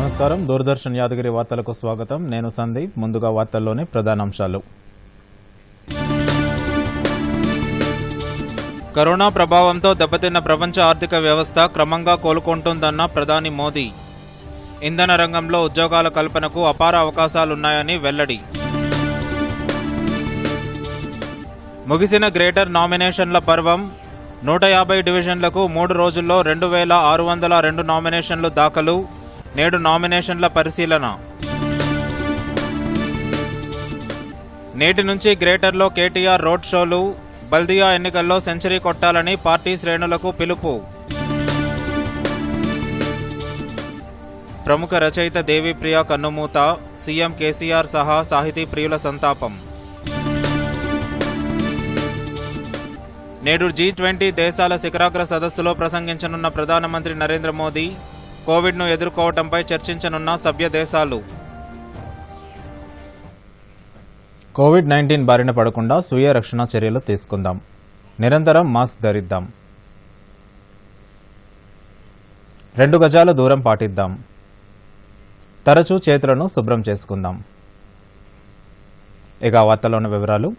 నమస్కారం. దూరదర్శన్ యాదగిరి వార్తలకు స్వాగతం. నేను సందీప్. ముందుగా వార్తల్లోని ప్రధానాంశాలు. కరోనా ప్రభావంతో దెబ్బతిన్న ప్రపంచ ఆర్థిక వ్యవస్థ క్రమంగా కోలుకుంటుందన్న ప్రధాని మోదీ. ఇంధన రంగంలో ఉద్యోగాల కల్పనకు అపార అవకాశాలున్నాయని వెల్లడి. ముగిసిన గ్రేటర్ నామినేషన్ల పర్వం. 150 డివిజన్లకు 3 రోజుల్లో 2602 నామినేషన్లు దాఖలు. నేడు నామినేషన్ల పరిశీలన. నేటి నుంచి గ్రేటర్లో కేటీఆర్ రోడ్ షోలు. బల్దియా ఎన్నికల్లో సెంచరీ కొట్టాలని పార్టీ శ్రేణులకు పిలుపు. ప్రముఖ రచయిత దేవిప్రియ కన్నుమూత. సీఎం కేసీఆర్ సహా సాహితీ ప్రియుల సంతాపం. నేడు G20 దేశాల శిఖరాగ్ర సదస్సులో ప్రసంగించనున్న ప్రధానమంత్రి నరేంద్ర మోదీ. కోవిడ్ను ఎదుర్కోవడంపై చర్చించనున్న సభ్య దేశాలు. కోవిడ్-19 బారిన పడకుండా స్వీయ రక్షణ చర్యలు తీసుకుందాం. నిరంతరం మాస్క్ ధరిద్దాం. 2 గజాల దూరం పాటిద్దాం. తరచూ చేతులను శుభ్రం చేసుకుందాం. ఇక వార్తల్లోని వివరాలు.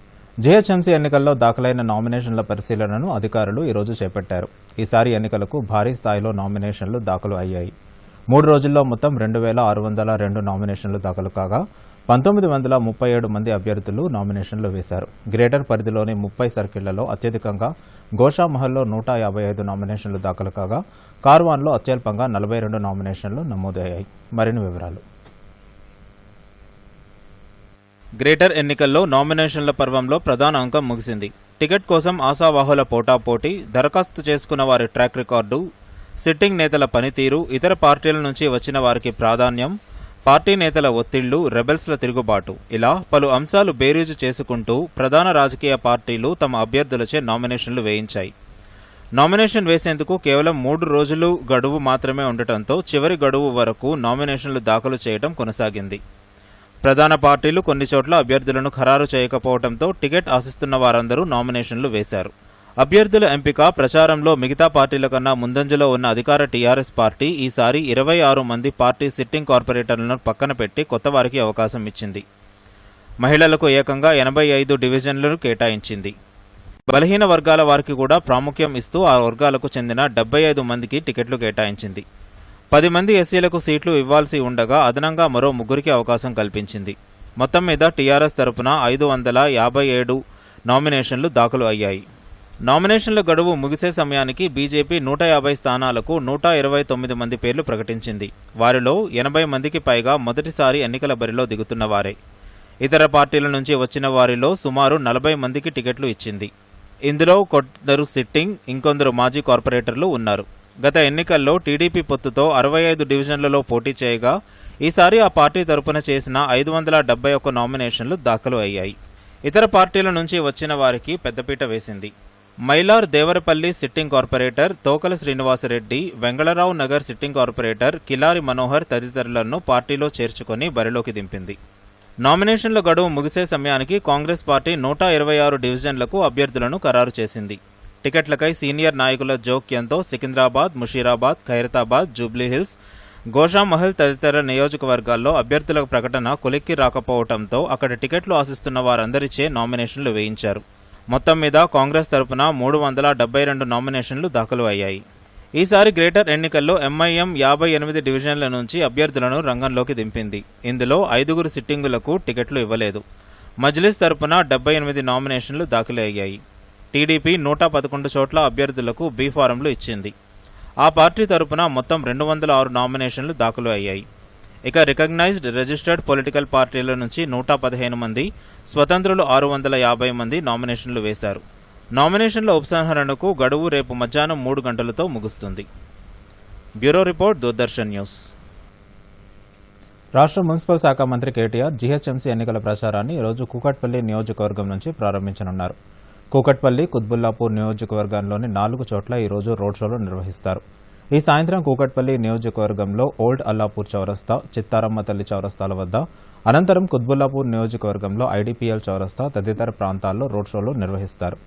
జీహెచ్ఎంసీ ఎన్నికల్లో దాఖలైన నామినేషన్ల పరిశీలనను అధికారులు ఈరోజు చేపట్టారు. ఈసారి ఎన్నికలకు భారీ స్థాయిలో నామినేషన్లు దాఖలు అయ్యాయి. 3 రోజుల్లో మొత్తం 2602 నామినేషన్లు దాఖలు కాగా 1937 మంది అభ్యర్థులు నామినేషన్లు వేశారు. గ్రేటర్ పరిధిలోని 30 సర్కిళ్లలో అత్యధికంగా గోషామహల్లో 155 నామినేషన్లు దాఖలు కాగా కార్వాన్లో అత్యల్పంగా 42 నామినేషన్లు నమోదయ్యాయి. మరిన్ని వివరాలు. గ్రేటర్ ఎన్నికల్లో నామినేషన్ల పర్వంలో ప్రధాన అంకం ముగిసింది. టికెట్ కోసం ఆశావాహుల పోటాపోటీ, దరఖాస్తు చేసుకున్న వారి ట్రాక్ రికార్డు, సిట్టింగ్ నేతల పనితీరు, ఇతర పార్టీల నుంచి వచ్చిన వారికి ప్రాధాన్యం, పార్టీ నేతల ఒత్తిళ్లు, రెబెల్స్ల తిరుగుబాటు, ఇలా పలు అంశాలు బేరీజు చేసుకుంటూ ప్రధాన రాజకీయ పార్టీలు తమ అభ్యర్థులచే నామినేషన్లు వేయించాయి. నామినేషన్ వేసేందుకు కేవలం 3 రోజులు గడువు మాత్రమే ఉండటంతో చివరి గడువు వరకు నామినేషన్లు దాఖలు చేయడం కొనసాగింది. ప్రధాన పార్టీలు కొన్ని చోట్ల అభ్యర్థులను ఖరారు చేయకపోవడంతో టికెట్ ఆశిస్తున్న వారందరూ నామినేషన్లు వేశారు. అభ్యర్థుల ఎంపిక ప్రచారంలో మిగతా పార్టీల కన్నా ముందంజలో ఉన్న అధికార టీఆర్ఎస్ పార్టీ ఈసారి 26 మంది పార్టీ సిట్టింగ్ కార్పొరేటర్లను పక్కన పెట్టి కొత్త వారికి అవకాశం ఇచ్చింది. మహిళలకు ఏకంగా 85 డివిజన్లను కేటాయించింది. బలహీన వర్గాల వారికి కూడా ప్రాముఖ్యం ఇస్తూ ఆ వర్గాలకు చెందిన 75 మందికి టికెట్లు కేటాయించింది. 10 మంది ఎస్సీలకు సీట్లు ఇవ్వాల్సి ఉండగా అదనంగా మరో 3కి అవకాశం కల్పించింది. మొత్తం మీద టీఆర్ఎస్ తరపున 557 నామినేషన్లు దాఖలు అయ్యాయి. నామినేషన్ల గడువు ముగిసే సమయానికి బీజేపీ 150 స్థానాలకు 129 మంది పేర్లు ప్రకటించింది. వారిలో 80 మందికి పైగా మొదటిసారి ఎన్నికల బరిలో దిగుతున్న వారే. ఇతర పార్టీల నుంచి వచ్చిన వారిలో సుమారు 40 మందికి టికెట్లు ఇచ్చింది. ఇందులో కొందరు సిట్టింగ్, ఇంకొందరు మాజీ కార్పొరేటర్లు ఉన్నారు. గత ఎన్నికల్లో టీడీపీ పొత్తుతో 65 డివిజన్లలో పోటీ చేయగా ఈసారి ఆ పార్టీ తరపున చేసిన 571 నామినేషన్లు దాఖలు అయ్యాయి. ఇతర పార్టీల నుంచి వచ్చిన వారికి పెద్దపీట వేసింది. Mailar Devarapalli sitting corporator Tokala Srinivasareddy, Vengalarao Nagar sitting corporator Kilari Manohar తదితరులను పార్టీలో చేర్చుకొని బరిలోకి దింపింది. నామినేషన్ల గడువు ముగిసే సమయానికి కాంగ్రెస్ పార్టీ 126 డివిజన్లకు అభ్యర్థులను ఖరారు చేసింది. టికెట్లకై సీనియర్ నాయకుల జోక్యంతో సికింద్రాబాద్, ముషీరాబాద్, ఖైరతాబాద్, జూబ్లీహిల్స్, గోషామహల్ తదితర నియోజకవర్గాల్లో అభ్యర్థుల ప్రకటన కొలిక్కి రాకపోవడంతో అక్కడ టికెట్లు ఆశిస్తున్న వారందరిచే నామినేషన్లు వేయించారు. మొత్తం మీద కాంగ్రెస్ తరపున 372 నామినేషన్లు దాఖలు అయ్యాయి. ఈసారి గ్రేటర్ ఎన్నికల్లో ఎంఐఎం 58 డివిజన్ల నుంచి అభ్యర్థులను రంగంలోకి దింపింది. ఇందులో 5 సిట్టింగులకు టికెట్లు ఇవ్వలేదు. మజ్లిస్ తరపున 78 నామినేషన్లు దాఖలు అయ్యాయి. టీడీపీ 111 చోట్ల అభ్యర్థులకు బీ ఫారంలు ఇచ్చింది. ఆ పార్టీ తరపున మొత్తం 206 నామినేషన్లు దాఖలు అయ్యాయి. ఇక రికగ్నైజ్డ్ రిజిస్టర్డ్ పొలిటికల్ పార్టీల నుంచి 115 మంది, స్వతంత్రులు 650 మంది నామినేషన్లు వేశారు. నామినేషన్ల ఉపసంహరణకు గడువు రేపు మధ్యాహ్నం 3 గంటలతో ముగుస్తుంది. Bureau report, Doordarshan news. రాష్ట్ర మున్సిపల్ శాఖ మంత్రి కేటీఆర్ జీహెచ్ఎంసీ ఎన్నికల ప్రచారాన్ని ఈరోజు కూకట్పల్లి నియోజకవర్గం నుంచి ప్రారంభించనున్నారు. కూకట్పల్లి, కుత్బుల్లాపూర్ నియోజకవర్గంలోని 4 చోట్ల ఈరోజు రోడ్ షోలు నిర్వహిస్తారు. ఈ సాయంత్రం కూకట్పల్లి నియోజకవర్గంలో ఓల్డ్ అల్లాపూర్ చౌరస్తా, చిత్తారమ్మ తల్లి చౌరస్తాల వద్ద, అనంతరం కుత్బుల్లాపూర్ నియోజకవర్గంలో ఐడీపీఎల్ చౌరస్తా తదితర ప్రాంతాల్లో రోడ్ షోలు నిర్వహిస్తారు.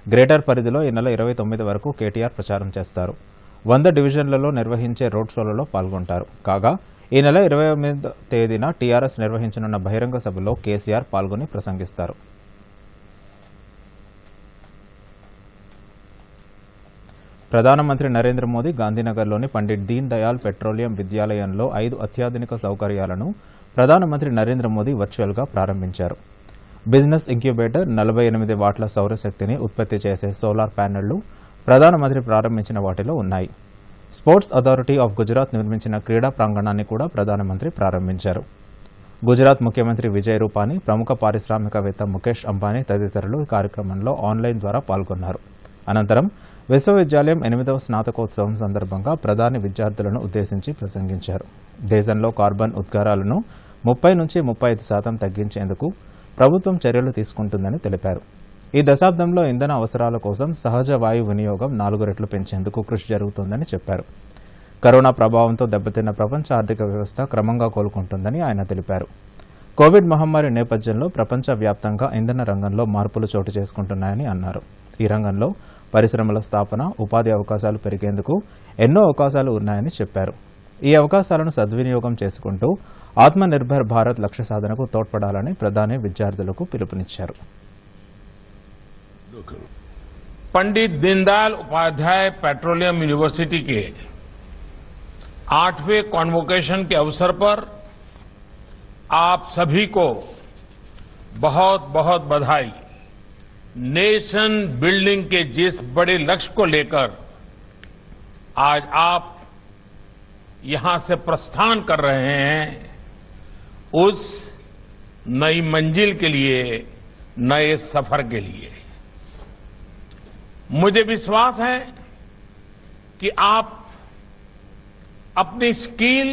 గ్రేటర్ పరిధిలో ఈ నెల 29 వరకు కేటీఆర్ ప్రచారం చేస్తారు. 100 డివిజన్లలో నిర్వహించే రోడ్ షోలలో పాల్గొంటారు. కాగా ఈ నెల 28వ తేదీన టీఆర్ఎస్ నిర్వహించనున్న బహిరంగ సభలో కేసీఆర్ పాల్గొని ప్రసంగిస్తారు. ప్రధానమంత్రి నరేంద్ర మోదీ గాంధీనగర్లోని పండిట్ దీన్ దయాళ్ పెట్రోలియం విద్యాలయంలో 5 అత్యాధునిక సౌకర్యాలను ప్రధానమంత్రి నరేంద్ర మోదీ వర్చువల్గా ప్రారంభించారు. బిజినెస్ ఇంక్యుబేటర్, 48 వాట్ల సౌరశక్తిని ఉత్పత్తి చేసే సోలార్ ప్యానెళ్లు ప్రధానమంత్రి ప్రారంభించిన వాటిలో ఉన్నాయి. స్పోర్ట్స్ అథారిటీ ఆఫ్ గుజరాత్ నిర్మించిన క్రీడా ప్రాంగణాన్ని కూడా ప్రధానమంత్రి ప్రారంభించారు. గుజరాత్ ముఖ్యమంత్రి విజయ్ రూపానీ, ప్రముఖ పారిశ్రామికవేత్త ముఖేష్ అంబానీ తదితరులు ఈ కార్యక్రమంలో ఆన్లైన్ ద్వారా పాల్గొన్నారు. అనంతరం విశ్వవిద్యాలయం 8వ స్నాతకోత్సవం సందర్భంగా ప్రధాని విద్యార్థులను ఉద్దేశించి ప్రసంగించారు. దేశంలో కార్బన్ ఉద్గారాలను 30 నుంచి 35% తగ్గించేందుకు ప్రభుత్వం చర్యలు తీసుకుంటుందని తెలిపారు. ఈ దశాబ్దంలో ఇంధన అవసరాల కోసం సహజ వాయు వినియోగం 4 రెట్లు పెంచేందుకు కృషి జరుగుతోందని చెప్పారు. కరోనా ప్రభావంతో దెబ్బతిన్న ప్రపంచ ఆర్థిక వ్యవస్థ క్రమంగా కోలుకుంటుందని ఆయన తెలిపారు. కోవిడ్ మహమ్మారి నేపథ్యంలో ప్రపంచవ్యాప్తంగా ఇంధన రంగంలో మార్పులు చోటు చేసుకుంటున్నాయని అన్నారు. ఈ రంగంలో పరిశ్రమల స్థాపన, ఉపాధి అవకాశాలు పెరిగేందుకు ఎన్నో అవకాశాలు ఉన్నాయని చెప్పారు. ఈ అవకాశాలను సద్వినియోగం చేసుకుంటూ ఆత్మనిర్భర్ భారత్ లక్ష్య సాధనకు తోడ్పడాలని ప్రధాని విద్యార్థులకు పిలుపునిచ్చారు. पंडित दीनदयाल उपाध्याय पेट्रोलियम यूनिवर्सिटी के 8वें कॉन्वोकेशन के अवसर पर आप सभी को बहुत बहुत बधाई। नेशन बिल्डिंग के जिस बड़े लक्ष्य को लेकर आज आप यहां से प्रस्थान कर रहे हैं, उस नई मंजिल के लिए, नए सफर के लिए मुझे विश्वास है कि आप अपनी स्किल,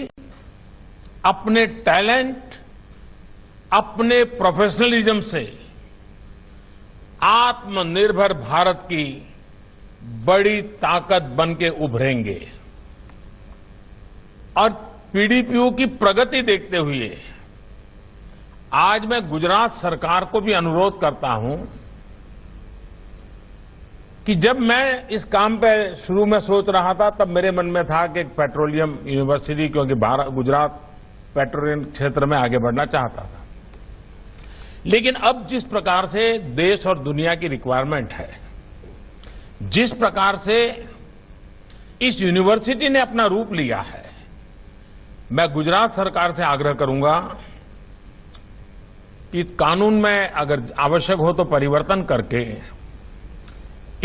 अपने टैलेंट, अपने प्रोफेशनलिज्म से आत्मनिर्भर भारत की बड़ी ताकत बन के उभरेंगे और पीडीपीयू की प्रगति देखते हुए आज मैं गुजरात सरकार को भी अनुरोध करता हूं कि जब मैं इस काम पे शुरू में सोच रहा था तब मेरे मन में था कि एक पेट्रोलियम यूनिवर्सिटी, क्योंकि गुजरात पेट्रोलियम क्षेत्र में आगे बढ़ना चाहता था, लेकिन अब जिस प्रकार से देश और दुनिया की रिक्वायरमेंट है, जिस प्रकार से इस यूनिवर्सिटी ने अपना रूप लिया है, मैं गुजरात सरकार से आग्रह करूंगा कि कानून में अगर आवश्यक हो तो परिवर्तन करके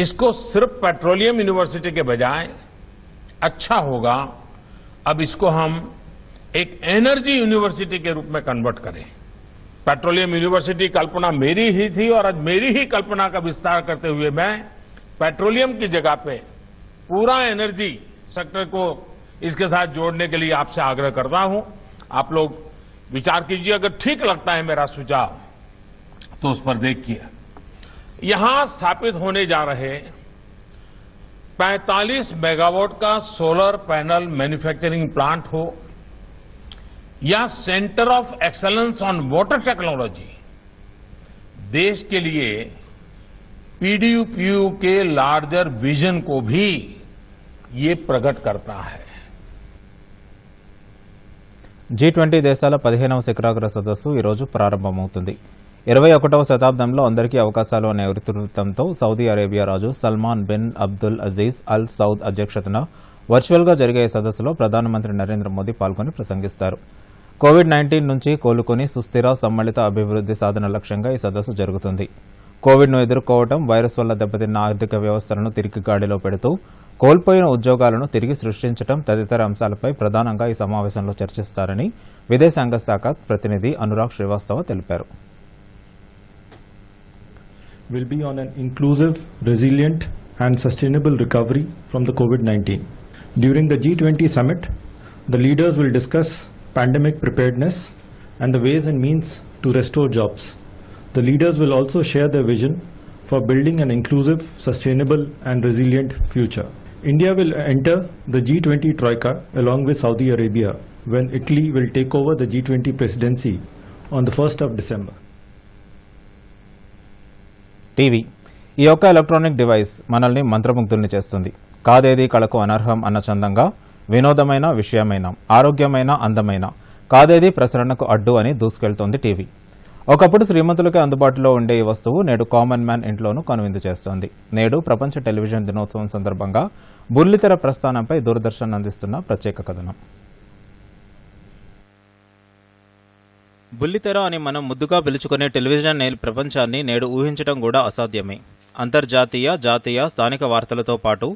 इसको सिर्फ पेट्रोलियम यूनिवर्सिटी के बजाय अच्छा होगा अब इसको हम एक एनर्जी यूनिवर्सिटी के रूप में कन्वर्ट करें। पेट्रोलियम यूनिवर्सिटी कल्पना मेरी ही थी और आज मेरी ही कल्पना का विस्तार करते हुए मैं पेट्रोलियम की जगह पे पूरा एनर्जी सेक्टर को इसके साथ जोड़ने के लिए आपसे आग्रह करता हूं। आप लोग विचार कीजिए, अगर ठीक लगता है मेरा सुझाव तो उस पर देखिए। यहां स्थापित होने जा रहे 45 मेगावाट का सोलर पैनल मैन्युफैक्चरिंग प्लांट हो या centre of excellence on water technology, देश के लिए पीडीपीयू के लार्जर विजन को भी ये प्रकट करता है। G20 దేశాల 15వ శిఖరాగ్ర సదస్సు ఈరోజు ప్రారంభమవుతుంది. 21వ శతాబ్దంలో అందరికీ అవకాశాలు అనే ఇతివృత్తంతో సౌదీ అరేబియా రాజు Salman bin Abdul Aziz Al Saud అధ్యక్షతన వర్చువల్గా జరిగే ఈ సదస్సులో ప్రధానమంత్రి నరేంద్ర మోదీ పాల్గొని ప్రసంగిస్తారు. కోవిడ్-19 నుంచి కోలుకుని సుస్థిర, సమ్మిళిత అభివృద్ధి సాధన లక్ష్యంగా ఈ సదస్సు జరుగుతుంది. కోవిడ్ను ఎదుర్కోవడం, వైరస్ వల్ల దెబ్బతిన్న ఆర్థిక వ్యవస్థలను తిరిగి గాడిలో పెడుతూ కోల్పోయిన ఉద్యోగాలను తిరిగి సృష్టించడం తదితర అంశాలపై ప్రధానంగా ఈ సమావేశంలో చర్చిస్తారని విదేశాంగ శాఖ ప్రతినిధి అనురాగ్ శ్రీవాస్తవ తెలిపారు. Will be on an inclusive, resilient and sustainable recovery from the COVID-19. During the G20 summit, the leaders will discuss pandemic preparedness and the ways and means to restore jobs. The leaders will also share their vision for building an inclusive, sustainable and resilient future. India will enter the G20 Troika along with Saudi Arabia when Italy will take over the G20 presidency on the 1st of December. TV ఈ యొక్క electronic device మనల్ని మంత్రముగ్ధుల్ని చేస్తుంది. కాదేది కళకు అనర్హం అన్న చందంగా వినోదమైన విషయమైన ఆరోగ్యమైన అందమైన కాదేది ప్రసరణకు అడ్డు అని దూసుకెళ్తోంది టీవీ. ఒకప్పుడు శ్రీమంతులకే అందుబాటులో ఉండే ఈ వస్తువు నేడు కామన్ మ్యాన్ ఇంట్లోనూ కనువిందు చేస్తోంది. నేడు ప్రపంచ టెలివిజన్ దినోత్సవం సందర్భంగా బుల్లితెర ప్రస్థానంపై దూరదర్శన్ అందిస్తున్న ప్రత్యేక కథనం. బుల్లితెర అని మనం ముద్దుగా పిలుచుకునే టెలివిజన్ ప్రపంచాన్ని నేడు ఊహించడం కూడా అసాధ్యమే. అంతర్జాతీయ, జాతీయ, స్థానిక వార్తలతో పాటు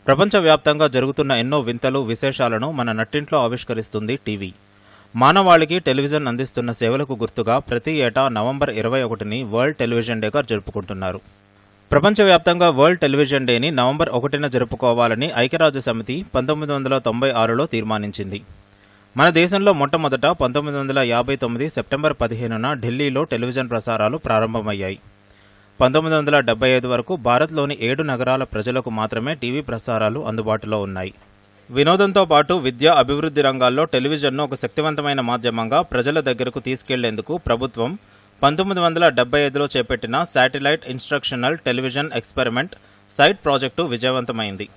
ప్రపంచవ్యాప్తంగా జరుగుతున్న ఎన్నో వింతలు, విశేషాలను మన నట్టింట్లో ఆవిష్కరిస్తుంది టీవీ. మానవాళికి టెలివిజన్ అందిస్తున్న సేవలకు గుర్తుగా ప్రతి ఏటా నవంబర్ 21ని వరల్డ్ టెలివిజన్ డేగా జరుపుకుంటున్నారు. ప్రపంచవ్యాప్తంగా వరల్డ్ టెలివిజన్ డేని నవంబర్ 1న జరుపుకోవాలని ఐక్యరాజ్యసమితి 1996లో తీర్మానించింది. మన దేశంలో మొట్టమొదట 1959 సెప్టెంబర్ 15న ఢిల్లీలో టెలివిజన్ ప్రసారాలు ప్రారంభమయ్యాయి. 1975 వరకు భారత్లోని 7 నగరాల ప్రజలకు మాత్రమే టీవీ ప్రసారాలు అందుబాటులో ఉన్నాయి. వినోదంతో పాటు విద్య, అభివృద్ధి రంగాల్లో టెలివిజన్ను ఒక శక్తివంతమైన మాధ్యమంగా ప్రజల దగ్గరకు తీసుకెళ్లేందుకు ప్రభుత్వం 1975లో చేపట్టిన satellite instructional television experiment SITE project విజయవంతమైంది.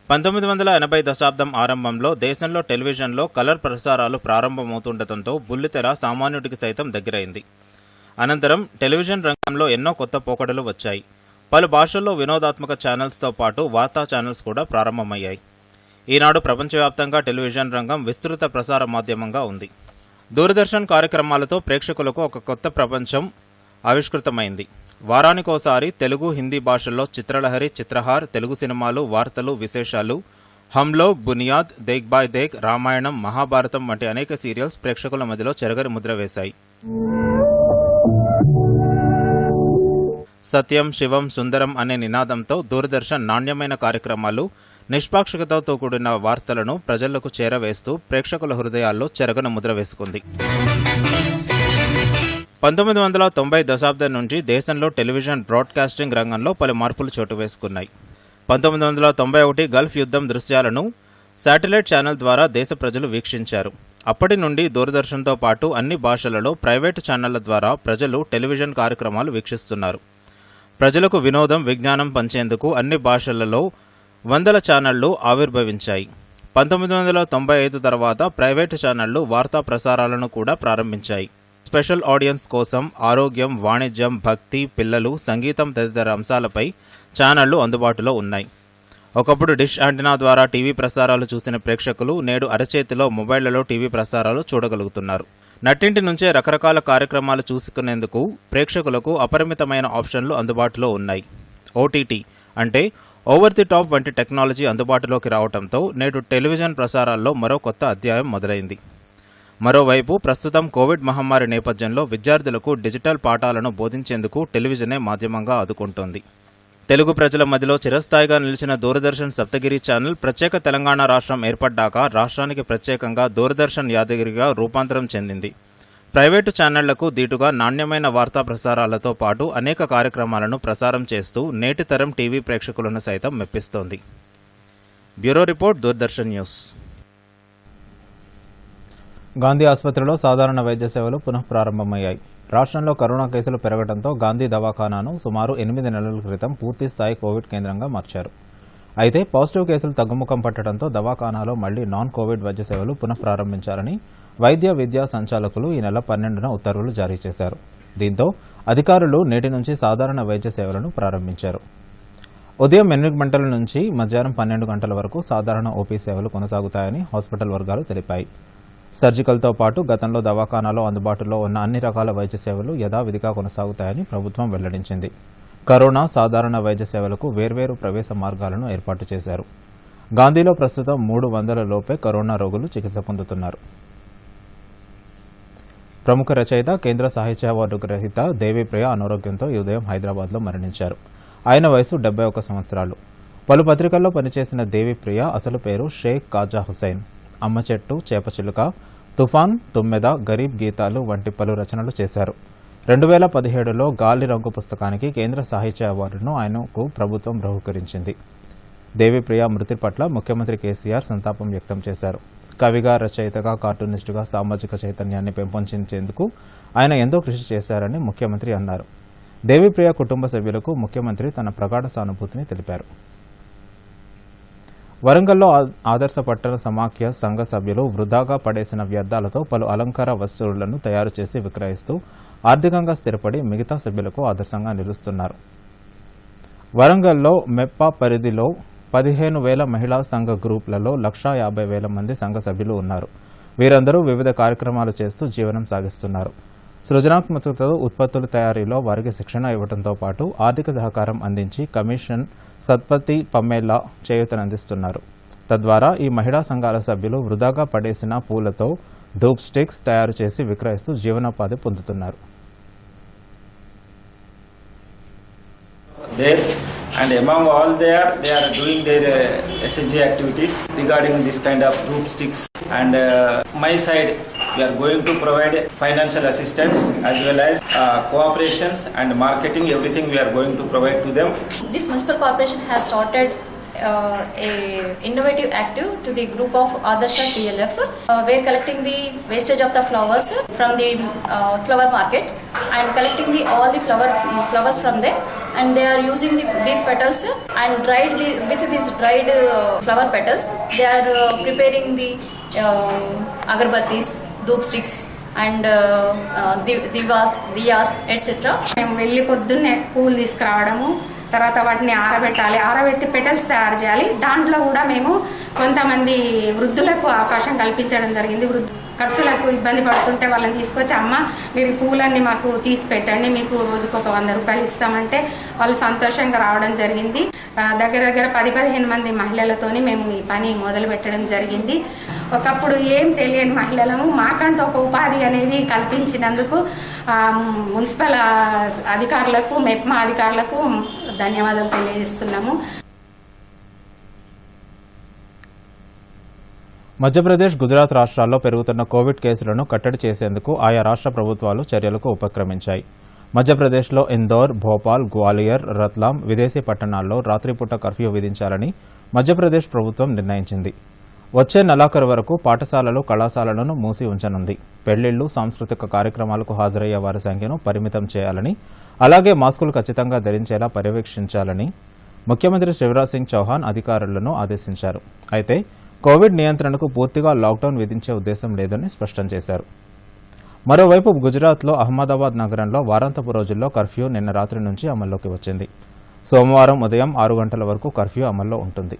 1980 దశాబ్దం ఆరంభంలో దేశంలో టెలివిజన్లో కలర్ ప్రసారాలు ప్రారంభమవుతుండటంతో బుల్లితెర సామాన్యుడికి సైతం దగ్గరైంది. అనంతరం టెలివిజన్ రంగంలో ఎన్నో కొత్త పోకడలు వచ్చాయి. పలు భాషల్లో వినోదాత్మక ఛానల్స్తో పాటు వార్తా ఛానల్స్ కూడా ప్రారంభమయ్యాయి. ఈనాడు ప్రపంచవ్యాప్తంగా టెలివిజన్ రంగం విస్తృత ప్రసార మాధ్యమంగా ఉంది. దూరదర్శన్ కార్యక్రమాలతో ప్రేక్షకులకు ఒక కొత్త ప్రపంచం ఆవిష్కృతమైంది. వారానికోసారి తెలుగు, హిందీ భాషల్లో చిత్రలహరి, చిత్రహార్, తెలుగు సినిమాలు, వార్తలు, విశేషాలు, హమ్ లోగ్, బునియాద్, దేక్ బాయ్ దేక్, రామాయణం, మహాభారతం వంటి అనేక సీరియల్స్ ప్రేక్షకుల మధ్యలో చెరగని ముద్ర వేశాయి. సత్యం, శివం, సుందరం అనే నినాదంతో దూరదర్శన్ నాణ్యమైన కార్యక్రమాలు, నిష్పాక్షికతతో కూడిన వార్తలను ప్రజలకు చేరవేస్తూ ప్రేక్షకుల హృదయాల్లో చెరగని ముద్ర వేసుకుంది. 1990 దశాబ్దం నుంచి దేశంలో టెలివిజన్ బ్రాడ్కాస్టింగ్ రంగంలో పలు మార్పులు చోటు వేసుకున్నాయి. 1991 గల్ఫ్ యుద్ధం దృశ్యాలను శాటిలైట్ ఛానల్ ద్వారా దేశ ప్రజలు వీక్షించారు. అప్పటి నుండి దూరదర్శన్తో పాటు అన్ని భాషలలో ప్రైవేటు ఛానళ్ల ద్వారా ప్రజలు టెలివిజన్ కార్యక్రమాలు వీక్షిస్తున్నారు. ప్రజలకు వినోదం, విజ్ఞానం పంచేందుకు అన్ని భాషలలో వందల ఛానళ్లు ఆవిర్భవించాయి. 1995 తర్వాత ప్రైవేటు ఛానళ్లు వార్తా ప్రసారాలను కూడా ప్రారంభించాయి. స్పెషల్ ఆడియన్స్ కోసం ఆరోగ్యం, వాణిజ్యం, భక్తి, పిల్లలు, సంగీతం తదితర అంశాలపై ఛానళ్లు అందుబాటులో ఉన్నాయి. ఒకప్పుడు డిష్ యాంటెనా ద్వారా టీవీ ప్రసారాలు చూసిన ప్రేక్షకులు నేడు అరచేతిలో మొబైళ్లలో టీవీ ప్రసారాలు చూడగలుగుతున్నారు. నట్టింటి నుంచే రకరకాల కార్యక్రమాలు చూసుకునేందుకు ప్రేక్షకులకు అపరిమితమైన ఆప్షన్లు అందుబాటులో ఉన్నాయి. ఓటీటీ అంటే ఓవర్ ది టాప్ వంటి టెక్నాలజీ అందుబాటులోకి రావడంతో నేడు టెలివిజన్ ప్రసారాల్లో మరో కొత్త అధ్యాయం మొదలైంది. మరోవైపు ప్రస్తుతం కోవిడ్ మహమ్మారి నేపథ్యంలో విద్యార్థులకు డిజిటల్ పాఠాలను బోధించేందుకు టెలివిజనే మాధ్యమంగా ఆదుకుంటోంది. తెలుగు ప్రజల మధ్యలో చిరస్థాయిగా నిలిచిన దూరదర్శన్ సప్తగిరి ఛానల్ ప్రత్యేక తెలంగాణ రాష్ట్రం ఏర్పడ్డాక రాష్ట్రానికి ప్రత్యేకంగా దూరదర్శన్ యాదగిరిగా రూపాంతరం చెందింది. ప్రైవేటు ఛానళ్లకు దీటుగా నాణ్యమైన వార్తా ప్రసారాలతో పాటు అనేక కార్యక్రమాలను ప్రసారం చేస్తూ నేటి తరం టీవీ ప్రేక్షకులను సైతం మెప్పిస్తోంది. Bureau report, Doordarshan news. Gandhi ఆసుపత్రిలో సాధారణ వైద్య సేవలు పునః ప్రారంభమయ్యాయి. రాష్ట్రంలో కరోనా కేసులు పెరగడంతో గాంధీ దవాఖానాను సుమారు 8 నెలల క్రితం పూర్తిస్థాయి కోవిడ్ కేంద్రంగా మార్చారు. అయితే పాజిటివ్ కేసులు తగ్గుముఖం పట్టడంతో దవాఖానాలో మళ్లీ నాన్ కోవిడ్ వైద్య సేవలు పునః ప్రారంభించాలని వైద్య విద్యా సంచాలకులు ఈ నెల 12న ఉత్తర్వులు జారీ చేశారు. దీంతో అధికారులు నేటి నుంచి సాధారణ వైద్య సేవలను ప్రారంభించారు. ఉదయం 8 గంటల నుంచి మధ్యాహ్నం 12 గంటల వరకు సాధారణ ఓపీ సేవలు కొనసాగుతాయని హాస్పిటల్ వర్గాలు తెలిపాయి. సర్జికల్తో పాటు గతంలో దవాఖానాలో అందుబాటులో ఉన్న అన్ని రకాల వైద్య సేవలు యథావిధిగా కొనసాగుతాయని ప్రభుత్వం వెల్లడించింది. కరోనా సాధారణ వైద్య సేవలకు వేర్వేరు ప్రవేశ మార్గాలను ఏర్పాటు చేశారు. గాంధీలో ప్రస్తుతం 300 లోపే కరోనా రోగులు చికిత్స పొందుతున్నారు. ప్రముఖ రచయిత, కేంద్ర సాహిత్య అవార్డు గ్రహీత దేవిప్రియ అనారోగ్యంతో ఈ ఉదయం హైదరాబాద్లో మరణించారు. ఆయన వయసు 71 సంవత్సరాలు. పలు పత్రికల్లో పనిచేసిన దేవిప్రియ అసలు పేరు షేక్ కాజా హుసైన్. అమ్మ చెట్టు, చేపచిలుక, తుఫాన్, తుమ్మెద, గరీబ్ గీతాలు వంటి పలు రచనలు చేశారు. 2017లో గాలి రంగు పుస్తకానికి కేంద్ర సాహిత్య అవార్డును ఆయనకు ప్రభుత్వం బహూకరించింది. దేవిప్రియ మృతి పట్ల ముఖ్యమంత్రి కేసీఆర్ సంతాపం వ్యక్తం చేశారు. కవిగా, రచయితగా, కార్టూనిస్టుగా సామాజిక చైతన్యాన్ని పెంపొందించేందుకు ఆయన ఎంతో కృషి చేశారని ముఖ్యమంత్రి అన్నారు. దేవిప్రియ కుటుంబ సభ్యులకు ముఖ్యమంత్రి తన ప్రగాఢ సానుభూతిని తెలిపారు. వరంగల్లో ఆదర్శ పట్టణ సమాఖ్య సంఘ సభ్యులు వృధాగా పడేసిన వ్యర్థాలతో పలు అలంకార వస్తువులను తయారు చేసి విక్రయిస్తూ ఆర్థికంగా స్థిరపడి మిగతా సభ్యులకు ఆదర్శంగా నిలుస్తున్నారు. వరంగల్లో మెప్పా పరిధిలో 15,000 మహిళా సంఘ గ్రూపులలో 150,000 మంది సంఘ సభ్యులు ఉన్నారు. వీరందరూ వివిధ కార్యక్రమాలు చేస్తూ జీవనం సాగిస్తున్నారు. సృజనాత్మకతతో ఉత్పత్తుల తయారీలో వారికి శిక్షణ ఇవ్వడంతో పాటు ఆర్థిక సహకారం అందించి కమిషన్ సత్పత్తి పమ్మేలా చేయూతనందిస్తున్నారు. తద్వారా ఈ మహిళా సంఘాల సభ్యులు వృధాగా పడేసిన పూలతో ధూప్ స్టిక్స్ తయారు చేసి విక్రయిస్తూ జీవనోపాధి పొందుతున్నారు. And among all they are doing their SSG activities regarding this kind of group sticks. And my side, we are going to provide financial assistance as well as cooperations and marketing. Everything we are going to provide to them. This municipal corporation has started a innovative active to the group of Adarsha TLF. We are collecting the wastage of the flowers from the flower market and collecting all the flowers from them, and they are using these petals and with these dried flower petals they are preparing the agarbattis, doop sticks and diyas etc. మేము వెళ్ళి పొద్దున్నే పూలు తీసుకురావడము, తర్వాత వాటిని ఆరబెట్టాలి, ఆరబెట్టి petals తయారు చేయాలి. దాంట్లో కూడా మేము కొంతమంది వృద్ధులకు అవకాశం కల్పించడం జరిగింది. ఖర్చులకు ఇబ్బంది పడుతుంటే వాళ్ళని తీసుకొచ్చి, అమ్మ మీరు పూలన్నీ మాకు తీసి పెట్టండి, మీకు రోజుకు ఒక 100 రూపాయలు ఇస్తామంటే వాళ్ళు సంతోషంగా రావడం జరిగింది. దగ్గర 10-15 మంది మహిళలతోని మేము ఈ పని మొదలు పెట్టడం జరిగింది. ఒకప్పుడు ఏం తెలియని మహిళలను మాకంటూ ఒక ఉపాధి అనేది కల్పించినందుకు మున్సిపల్ అధికారులకు, మెప్మా అధికారులకు ధన్యవాదాలు తెలియజేస్తున్నాము. మధ్యప్రదేశ్, గుజరాత్ రాష్ట్రాల్లో పెరుగుతున్న కోవిడ్ కేసులను కట్టడి చేసేందుకు ఆయా రాష్ట్ర ప్రభుత్వాలు చర్యలకు ఉపక్రమించాయి. మధ్యప్రదేశ్లో ఇందోర్, భోపాల్, గ్వాలియర్, రత్లాం విదేశీ పట్టణాల్లో రాత్రిపూట కర్ఫ్యూ విధించాలని మధ్యప్రదేశ్ ప్రభుత్వం నిర్ణయించింది. వచ్చే నెలాఖరు వరకు పాఠశాలలు, కళాశాలలను మూసి ఉంచనుంది. పెళ్లిళ్లు, సాంస్కృతిక కార్యక్రమాలకు హాజరయ్యే వారి సంఖ్యను పరిమితం చేయాలని, అలాగే మాస్కులు ఖచ్చితంగా ధరించేలా పర్యవేక్షించాలని ముఖ్యమంత్రి శివరాజ్ సింగ్ చౌహాన్ అధికారులను ఆదేశించారు. అయితే కోవిడ్ నియంత్రణకు పూర్తిగా లాక్డౌన్ విధించే ఉద్దేశం లేదని స్పష్టం చేశారు. మరోవైపు గుజరాత్లో అహ్మదాబాద్ నగరంలో వారాంతపు రోజుల్లో కర్ఫ్యూ నిన్న రాత్రి నుంచి అమల్లోకి వచ్చింది. సోమవారం ఉదయం 6 గంటల వరకు కర్ఫ్యూ అమల్లో ఉంటుంది.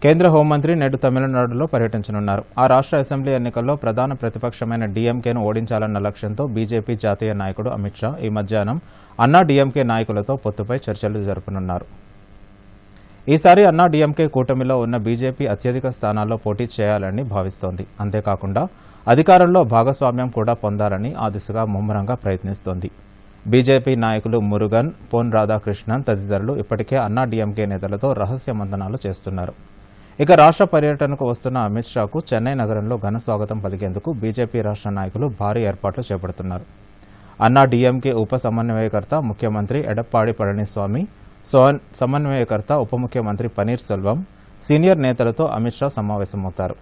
కేంద్ర హోంమంత్రి నేడు తమిళనాడులో పర్యటించనున్నారు. ఆ రాష్ట్ర అసెంబ్లీ ఎన్నికల్లో ప్రధాన ప్రతిపక్షమైన డీఎంకేను ఓడించాలన్న లక్ష్యంతో బీజేపీ జాతీయ నాయకుడు అమిత్ షా ఈ మధ్యాహ్నం అన్నా డీఎంకే నాయకులతో పొత్తుపై చర్చలు జరుపనున్నారు. ఈసారి అన్నా డీఎంకే కూటమిలో ఉన్న బీజేపీ అత్యధిక స్థానాల్లో పోటీ చేయాలని భావిస్తోంది. అంతేకాకుండా అధికారంలో భాగస్వామ్యం కూడా పొందాలని ఆ దిశగా ముమ్మరంగా ప్రయత్నిస్తోంది. బీజేపీ నాయకులు మురుగన్, పొన్ రాధాకృష్ణన్ తదితరులు ఇప్పటికే అన్నా డీఎంకే నేతలతో రహస్య మంతనాలు చేస్తున్నారు. ఇక రాష్ట్ర పర్యటనకు వస్తున్న అమిత్ షాకు చెన్నై నగరంలో ఘన స్వాగతం పలికేందుకు బీజేపీ రాష్ట్ర నాయకులు భారీ ఏర్పాట్లు చేపడుతున్నారు. అన్నా డీఎంకే ఉప సమన్వయకర్త ముఖ్యమంత్రి ఎడప్పాడి పళనిస్వామి, సమన్వయకర్త ఉప ముఖ్యమంత్రి పన్నీర్ సెల్వం, సీనియర్ నేతలతో అమిత్ షా సమావేశమవుతారు.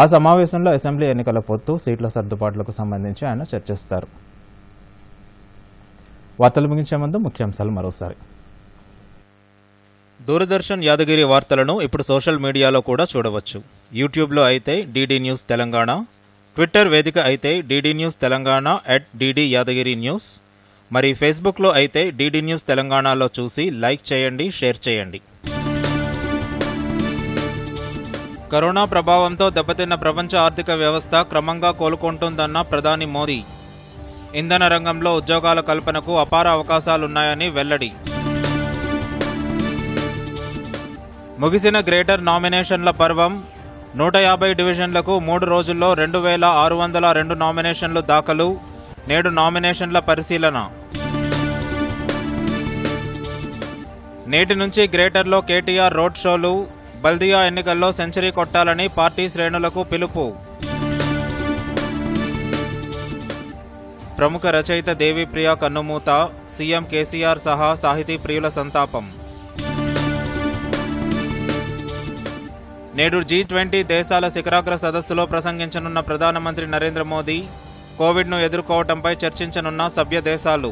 ఆ సమావేశంలో అసెంబ్లీ ఎన్నికల పొత్తు, సీట్ల సర్దుబాట్లకు సంబంధించి ఆయన చర్చిస్తారు. వార్తలు ముగించే ముందు ముఖ్యాంశాలు మరోసారి. దూరదర్శన్ యాదగిరి వార్తలను ఇప్పుడు సోషల్ మీడియాలో కూడా చూడవచ్చు. యూట్యూబ్లో అయితే డీడీ న్యూస్ తెలంగాణ, ట్విట్టర్ వేదిక అయితే DD news Telangana @DD Yadagiri news, మరి ఫేస్బుక్లో అయితే డీడీ న్యూస్ తెలంగాణలో చూసి లైక్ చేయండి, షేర్ చేయండి. కరోనా ప్రభావంతో దెబ్బతిన్న ప్రపంచ ఆర్థిక వ్యవస్థ క్రమంగా కోలుకుంటుందన్న ప్రధాని మోదీ. ఇంధన రంగంలో ఉద్యోగాల కల్పనకు అపార అవకాశాలున్నాయని వెల్లడి. ముగిసిన గ్రేటర్ నామినేషన్ల పర్వం. 150 డివిజన్లకు 3 రోజుల్లో 2602 నామినేషన్లు దాఖలు. నేడు నామినేషన్ల పరిశీలన. నేటి నుంచి గ్రేటర్లో కేటీఆర్ రోడ్ షోలు. బల్దియా ఎన్నికల్లో సెంచరీ కొట్టాలని పార్టీ శ్రేణులకు పిలుపు. ప్రముఖ రచయిత దేవిప్రియ కన్నుమూత. సీఎం కేసీఆర్ సహా సాహితీ ప్రియుల సంతాపం. నేడు G20 దేశాల శిఖరాగ్ర సదస్సులో ప్రసంగించనున్న ప్రధానమంత్రి నరేంద్ర మోదీ. కోవిడ్ను ఎదుర్కోవడంపై చర్చించనున్న సభ్య దేశాలు.